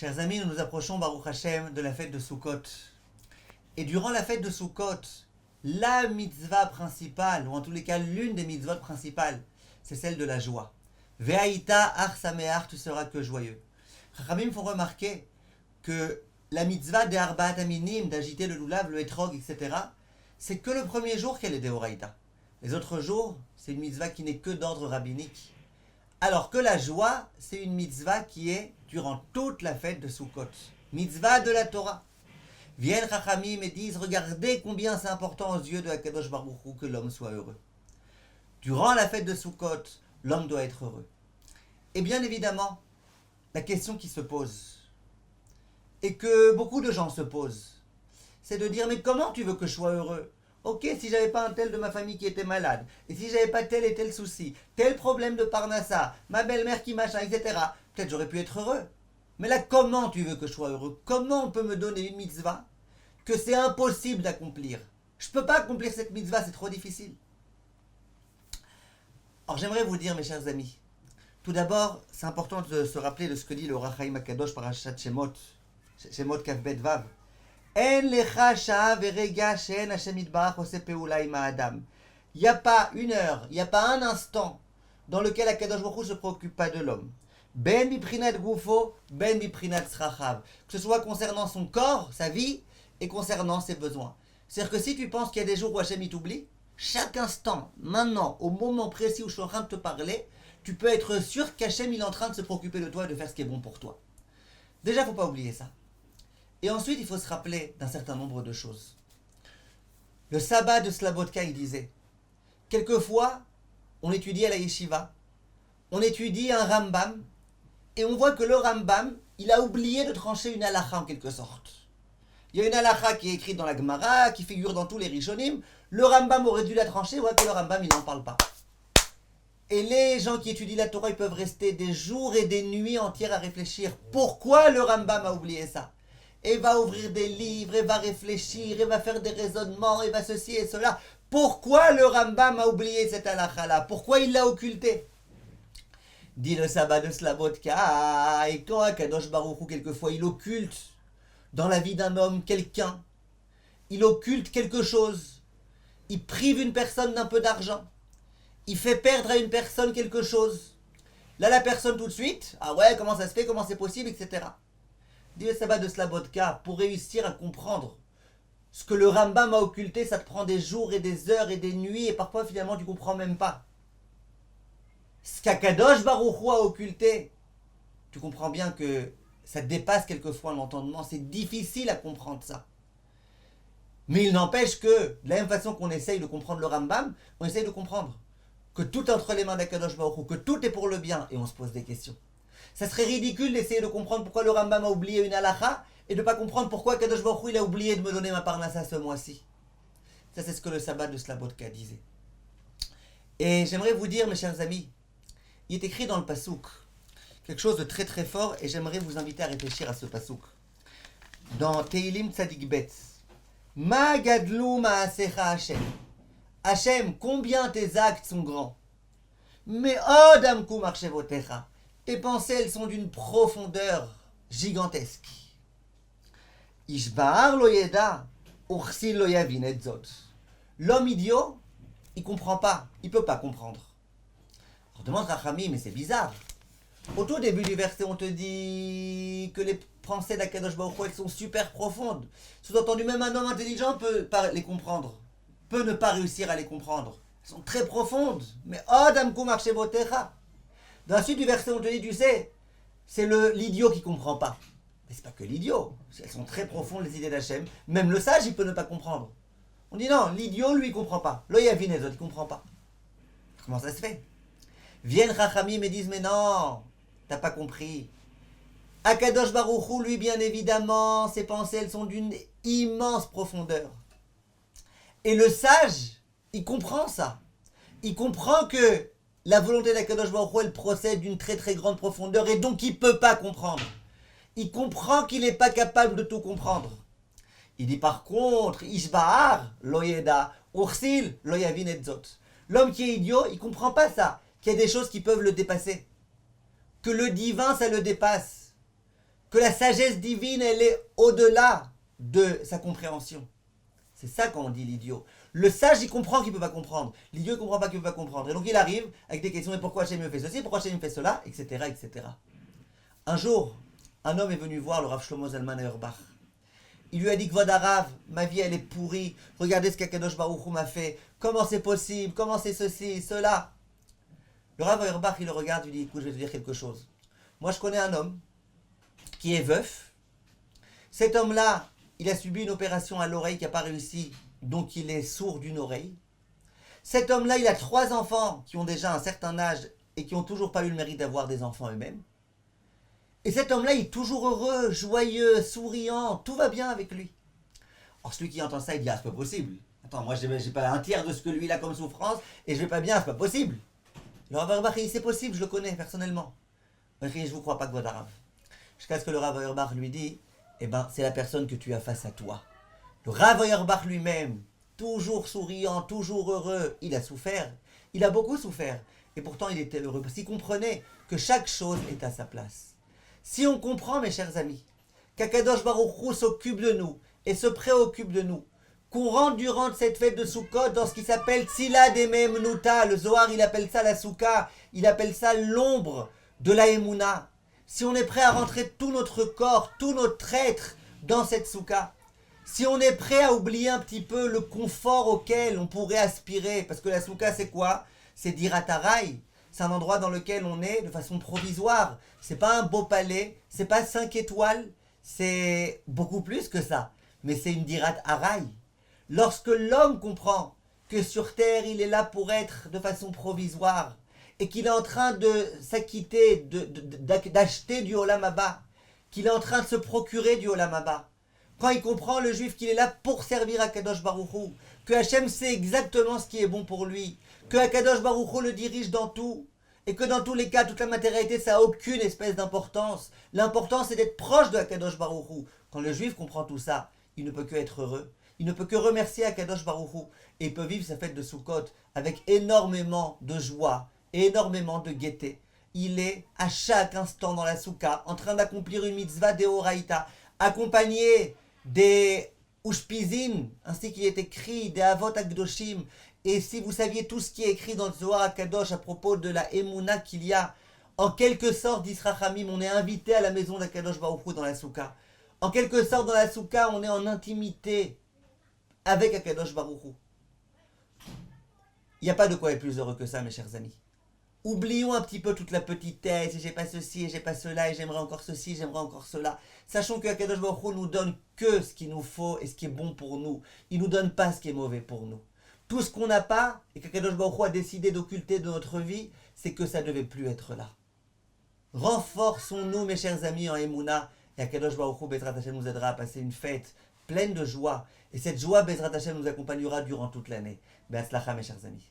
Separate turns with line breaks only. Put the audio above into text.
Chers amis, nous nous approchons, Baruch Hashem, de la fête de Sukkot. Et durant la fête de Sukkot, la mitzvah principale, ou en tous les cas l'une des mitzvot principales, c'est celle de la joie. Ve'aïta ar sameach, tu seras que joyeux. Chachamim font remarquer que la mitzvah des Arbaat Aminim, d'agiter le lulav, le etrog, etc., c'est que le premier jour qu'elle est déoraïta. Les autres jours, c'est une mitzvah qui n'est que d'ordre rabbinique. Alors que la joie, c'est une mitzvah qui est durant toute la fête de Sukkot. Mitzvah de la Torah. Viennent Chachamim et disent, regardez combien c'est important aux yeux de Akadosh Baruch Hu que l'homme soit heureux. Durant la fête de Sukkot, l'homme doit être heureux. Et bien évidemment, la question qui se pose, et que beaucoup de gens se posent, c'est de dire, mais comment tu veux que je sois heureux ? Ok, si j'avais pas un tel de ma famille qui était malade, et si j'avais pas tel et tel souci, tel problème de Parnassa, ma belle-mère qui machin, etc., peut-être j'aurais pu être heureux. Mais là, comment tu veux que je sois heureux ? Comment on peut me donner une mitzvah que c'est impossible d'accomplir ? Je peux pas accomplir cette mitzvah, c'est trop difficile. Alors j'aimerais vous dire, mes chers amis, tout d'abord, c'est important de se rappeler de ce que dit le Ohr HaChaim HaKadosh Parashat Shemot, Shemot Kaf Bet Vav. Il n'y a pas une heure, il n'y a pas un instant dans lequel Akadosh Baruch Hu ne se préoccupe pas de l'homme. Ben biprinat gufo, ben biprinat tzrachav. Que ce soit concernant son corps, sa vie, et concernant ses besoins. C'est-à-dire que si tu penses qu'il y a des jours où Hachem il t'oublie, chaque instant, maintenant, au moment précis où je suis en train de te parler, tu peux être sûr qu'Hachem il est en train de se préoccuper de toi et de faire ce qui est bon pour toi. Déjà, il ne faut pas oublier ça. Et ensuite, il faut se rappeler d'un certain nombre de choses. Le sabbat de Slabodka, il disait, quelquefois, on étudie à la yeshiva, on étudie un Rambam, et on voit que le Rambam, il a oublié de trancher une halakha en quelque sorte. Il y a une halakha qui est écrite dans la Gemara, qui figure dans tous les Rishonim, le Rambam aurait dû la trancher, on voit que le Rambam, il n'en parle pas. Et les gens qui étudient la Torah, ils peuvent rester des jours et des nuits entières à réfléchir. Pourquoi le Rambam a oublié ça ? Et va ouvrir des livres, et va réfléchir, et va faire des raisonnements, et va ceci et cela. Pourquoi le Rambam a oublié cette halakha-là ? Pourquoi il l'a occulté ? Dit le sabbat de Slabodka, et quand Akadosh Baruch Hu, quelquefois, il occulte dans la vie d'un homme quelqu'un, il occulte quelque chose, il prive une personne d'un peu d'argent, il fait perdre à une personne quelque chose. Là, la personne tout de suite, ah ouais, comment ça se fait, comment c'est possible, etc. Dit le sabbat de Slabodka, pour réussir à comprendre ce que le Rambam a occulté, ça te prend des jours et des heures et des nuits, et parfois finalement tu comprends même pas. Ce qu'Akadosh Baruch Hu a occulté, tu comprends bien que ça dépasse quelquefois l'entendement, c'est difficile à comprendre ça. Mais il n'empêche que, de la même façon qu'on essaye de comprendre le Rambam, on essaye de comprendre que tout est entre les mains d'Akadosh Baruch Hu, que tout est pour le bien, et on se pose des questions. Ça serait ridicule d'essayer de comprendre pourquoi le Rambam a oublié une halakha et de ne pas comprendre pourquoi Kadosh Baruch Hu il a oublié de me donner ma parnassa ce mois-ci. Ça, c'est ce que le sabbat de Slabodka disait. Et j'aimerais vous dire, mes chers amis, il est écrit dans le pasouk quelque chose de très très fort et j'aimerais vous inviter à réfléchir à ce pasouk. Dans Teilim Tzadik Bet, Ma gadlu ma'asecha Hashem. Hashem, combien tes actes sont grands. Mais od amku marchevotecha. Tes pensées, elles sont d'une profondeur gigantesque. Ishbar lo yeda, ursil lo yavin et zot. L'homme idiot, il comprend pas, il peut pas comprendre. On demande Rachamim, mais c'est bizarre. Au tout début du verset, on te dit que les pensées d'Akadosh Baruch Hu, elles sont super profondes. Sous-entendu, même un homme intelligent peut pas les comprendre, peut ne pas réussir à les comprendre. Elles sont très profondes. Mais od amku marchevotecha. Dans la suite du verset, on te dit, tu sais, c'est l'idiot qui ne comprend pas. Mais c'est pas que l'idiot. Elles sont très profondes, les idées d'Hachem. Même le sage, il peut ne pas comprendre. On dit non, l'idiot, lui, il ne comprend pas. Lo yavin et zot, il ne comprend pas. Comment ça se fait ? Viennent Chachamim et disent, mais non, t'as pas compris. Akadosh Baruch Hu, lui, bien évidemment, ses pensées, elles sont d'une immense profondeur. Et le sage, il comprend ça. Il comprend que la volonté d'Akadosh Baruch Hu, elle procède d'une très très grande profondeur et donc il ne peut pas comprendre. Il comprend qu'il n'est pas capable de tout comprendre. Il dit par contre, Ishbahar, loyeda, ursil, loyavin et zot. L'homme qui est idiot, il ne comprend pas ça, qu'il y a des choses qui peuvent le dépasser. Que le divin, ça le dépasse. que la sagesse divine, elle est au-delà de sa compréhension. C'est ça quand on dit l'idiot. Le sage, il comprend qu'il ne peut pas comprendre. L'idiot, il ne comprend pas qu'il ne peut pas comprendre. Et donc il arrive avec des questions, mais pourquoi Hachem me fait ceci, pourquoi Hachem me fait cela, etc., etc. Un jour, un homme est venu voir le Rav Shlomo Zalman Auerbach. Il lui a dit que Vodarav, ma vie elle est pourrie, regardez ce qu'Akadosh Baruch Hu m'a fait, comment c'est possible, comment c'est ceci, cela. Le Rav Auerbach, il le regarde, il lui dit, écoute, je vais te dire quelque chose. Moi je connais un homme qui est veuf. Cet homme-là, il a subi une opération à l'oreille qui n'a pas réussi, donc il est sourd d'une oreille. Cet homme-là, il a 3 enfants qui ont déjà un certain âge et qui n'ont toujours pas eu le mérite d'avoir des enfants eux-mêmes. Et cet homme-là, il est toujours heureux, joyeux, souriant, tout va bien avec lui. Or, celui qui entend ça, il dit, ah, c'est pas possible. Attends, moi, j'ai pas un tiers de ce que lui, il a comme souffrance, et je vais pas bien, c'est pas possible. Le Rav Auerbach, il dit, c'est possible, je le connais personnellement. Il dit, je vous crois pas que votre Rav. Jusqu'à ce que le Rav Auerbach lui dit, eh ben, c'est la personne que tu as face à toi. Le Rav Auerbach lui-même, toujours souriant, toujours heureux, il a souffert. Il a beaucoup souffert. Et pourtant, il était heureux, parce qu'il comprenait que chaque chose est à sa place. Si on comprend, mes chers amis, qu'Akadosh Baruch Hu s'occupe de nous et se préoccupe de nous, qu'on rentre durant cette fête de Sukkot dans ce qui s'appelle Tzila Dememnuta, le Zohar il appelle ça la Souka, il appelle ça l'ombre de la Emouna. Si on est prêt à rentrer tout notre corps, tout notre être dans cette Souka, si on est prêt à oublier un petit peu le confort auquel on pourrait aspirer, parce que la Souka c'est quoi? C'est Diratarai. C'est un endroit dans lequel on est de façon provisoire. C'est pas un beau palais, c'est pas 5 étoiles, c'est beaucoup plus que ça. Mais c'est une dirat haraï. Lorsque l'homme comprend que sur terre il est là pour être de façon provisoire et qu'il est en train de s'acquitter, d'acheter du Olam Haba, qu'il est en train de se procurer du Olam Haba, quand il comprend le juif qu'il est là pour servir à Kadosh Baruch Hu, que Hachem sait exactement ce qui est bon pour lui, que Akadosh Baruch Hu le dirige dans tout, et que dans tous les cas, toute la matérialité, ça n'a aucune espèce d'importance. L'important, c'est d'être proche de Akadosh Baruch Hu. Quand le juif comprend tout ça, il ne peut que être heureux. Il ne peut que remercier Akadosh Baruch Hu. Et il peut vivre sa fête de Sukkot avec énormément de joie et énormément de gaieté. Il est à chaque instant dans la Souka, en train d'accomplir une mitzvah d'Eoraïta, accompagné des Ushpizin, ainsi qu'il est écrit, des Avot Akdoshim. Et si vous saviez tout ce qui est écrit dans le Zohar HaKadosh à propos de la Emouna qu'il y a, en quelque sorte, d'Israchamim, on est invité à la maison d'Akadosh Baruch Hu dans la Souka. En quelque sorte, dans la Souka, on est en intimité avec Akadosh Baruch Hu. Il n'y a pas de quoi être plus heureux que ça, mes chers amis. Oublions un petit peu toute la petitesse, et j'ai pas ceci, et j'ai pas cela, et j'aimerais encore ceci, j'aimerais encore cela. Sachons que Akadosh Baruch Hu nous donne que ce qu'il nous faut et ce qui est bon pour nous. Il nous donne pas ce qui est mauvais pour nous. Tout ce qu'on n'a pas, et qu'Akadosh Baruch Hu a décidé d'occulter de notre vie, c'est que ça ne devait plus être là. Renforçons-nous, mes chers amis, en Emouna, et Akadosh Baruch Hu, Bezrat Hashem, nous aidera à passer une fête pleine de joie. Et cette joie, Bezrat Hashem, nous accompagnera durant toute l'année. Be'atzlacha, mes chers amis.